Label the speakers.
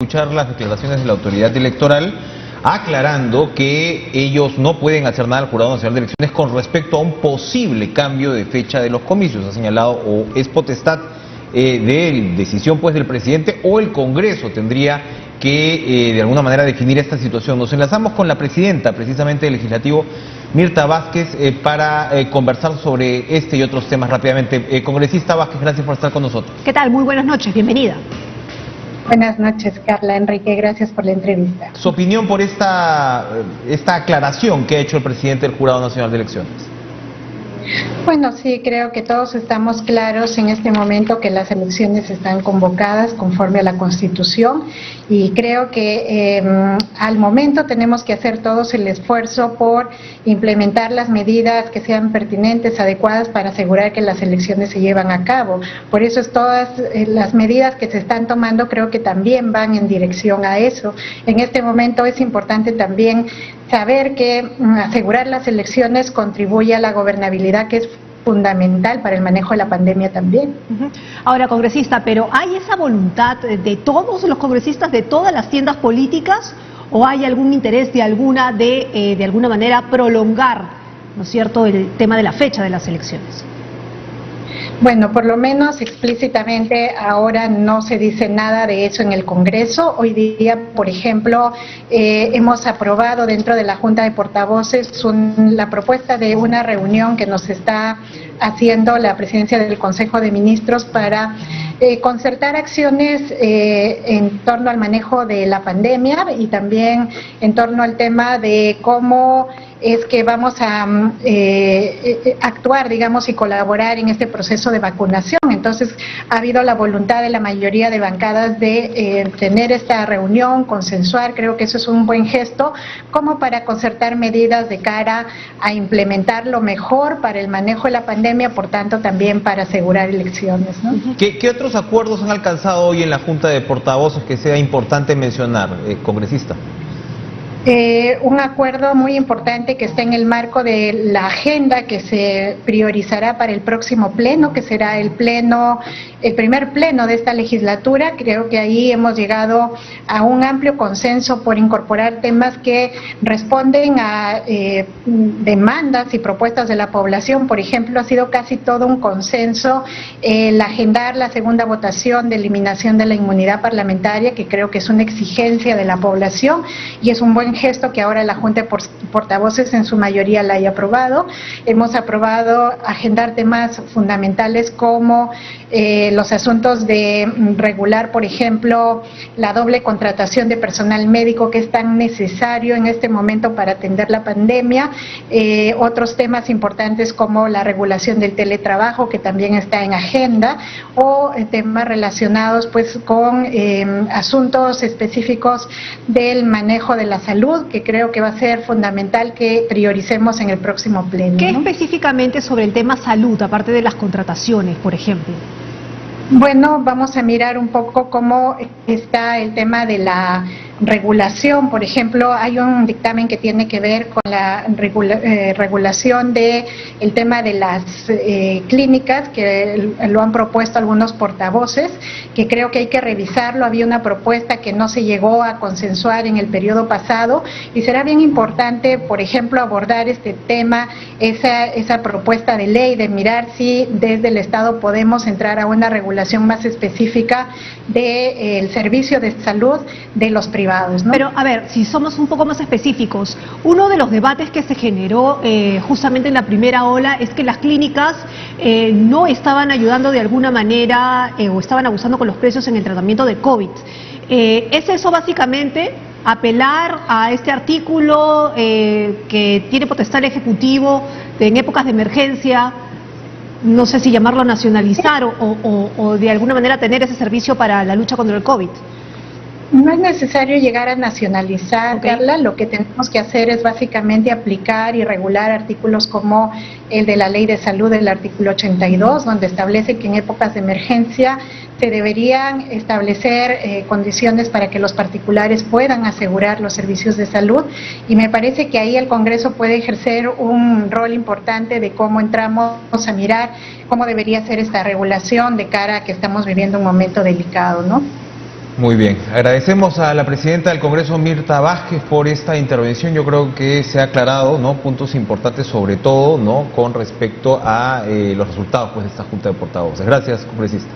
Speaker 1: Escuchar las declaraciones de la autoridad electoral aclarando que ellos no pueden hacer nada al Jurado Nacional de Elecciones con respecto a un posible cambio de fecha de los comicios. Ha señalado o es potestad de decisión pues del presidente, o el Congreso tendría que de alguna manera definir esta situación. Nos enlazamos con la presidenta precisamente del Legislativo, Mirta Vázquez, para conversar sobre este y otros temas rápidamente. Congresista Vázquez, gracias por estar con nosotros.
Speaker 2: ¿Qué tal? Muy buenas noches, bienvenida.
Speaker 3: Buenas noches, Carla, Enrique, gracias por la entrevista.
Speaker 1: Su opinión por esta aclaración que ha hecho el presidente del Jurado Nacional de Elecciones.
Speaker 3: Bueno, sí, creo que todos estamos claros en este momento que las elecciones están convocadas conforme a la Constitución, y creo que al momento tenemos que hacer todos el esfuerzo por implementar las medidas que sean pertinentes, adecuadas para asegurar que las elecciones se llevan a cabo. Por eso todas las medidas que se están tomando creo que también van en dirección a eso. En este momento es importante también saber que asegurar las elecciones contribuye a la gobernabilidad, que es fundamental para el manejo de la pandemia también.
Speaker 2: Ahora, congresista, ¿pero hay esa voluntad de todos los congresistas, de todas las tiendas políticas, o hay algún interés de alguna manera prolongar, ¿no es cierto?, el tema de la fecha de las elecciones?
Speaker 3: Bueno, por lo menos explícitamente ahora no se dice nada de eso en el Congreso. Hoy día, por ejemplo, hemos aprobado dentro de la Junta de Portavoces la propuesta de una reunión que nos está haciendo la presidencia del Consejo de Ministros para concertar acciones en torno al manejo de la pandemia, y también en torno al tema de cómo es que vamos a actuar, digamos, y colaborar en este proceso de vacunación. Entonces, ha habido la voluntad de la mayoría de bancadas de tener esta reunión, consensuar. Creo que eso es un buen gesto, como para concertar medidas de cara a implementar lo mejor para el manejo de la pandemia, por tanto, también para asegurar elecciones, ¿no?
Speaker 1: ¿Qué otros acuerdos han alcanzado hoy en la Junta de Portavoces que sea importante mencionar, congresista?
Speaker 3: Un acuerdo muy importante que está en el marco de la agenda que se priorizará para el próximo pleno, que será el primer pleno de esta legislatura. Creo que ahí hemos llegado a un amplio consenso por incorporar temas que responden a demandas y propuestas de la población. Por ejemplo, ha sido casi todo un consenso el agendar la segunda votación de eliminación de la inmunidad parlamentaria, que creo que es una exigencia de la población, y es un buen gesto que ahora la Junta de Portavoces en su mayoría la haya aprobado. Hemos aprobado agendar temas fundamentales como los asuntos de regular, por ejemplo, la doble contratación de personal médico, que es tan necesario en este momento para atender la pandemia. Otros temas importantes como la regulación del teletrabajo, que también está en agenda, o temas relacionados pues con asuntos específicos del manejo de la salud, que creo que va a ser fundamental que prioricemos en el próximo pleno.
Speaker 2: ¿Qué específicamente sobre el tema salud, aparte de las contrataciones, por ejemplo?
Speaker 3: Bueno, vamos a mirar un poco cómo está el tema de la regulación. Por ejemplo, hay un dictamen que tiene que ver con la regulación de el tema de las clínicas, que lo han propuesto algunos portavoces, que creo que hay que revisarlo. Había una propuesta que no se llegó a consensuar en el periodo pasado, y será bien importante, por ejemplo, abordar este tema, esa propuesta de ley, de mirar si desde el Estado podemos entrar a una regulación más específica del servicio de salud de los privados, ¿no?
Speaker 2: Pero, a ver, si somos un poco más específicos, uno de los debates que se generó justamente en la primera ola es que las clínicas no estaban ayudando de alguna manera o estaban abusando con los precios en el tratamiento de COVID. ¿Es eso básicamente apelar a este artículo que tiene potestad el Ejecutivo en épocas de emergencia? No sé si llamarlo nacionalizar o de alguna manera tener ese servicio para la lucha contra el COVID.
Speaker 3: No es necesario llegar a nacionalizar, Carla. Lo que tenemos que hacer es básicamente aplicar y regular artículos como el de la Ley de Salud, el artículo 82, donde establece que en épocas de emergencia se deberían establecer condiciones para que los particulares puedan asegurar los servicios de salud, y me parece que ahí el Congreso puede ejercer un rol importante de cómo entramos a mirar cómo debería ser esta regulación de cara a que estamos viviendo un momento delicado, ¿no?
Speaker 1: Muy bien, agradecemos a la presidenta del Congreso, Mirta Vázquez, por esta intervención. Yo creo que se ha aclarado, ¿no?, puntos importantes, sobre todo, ¿no?, con respecto a los resultados, pues, de esta Junta de Portavoces. Gracias, congresista.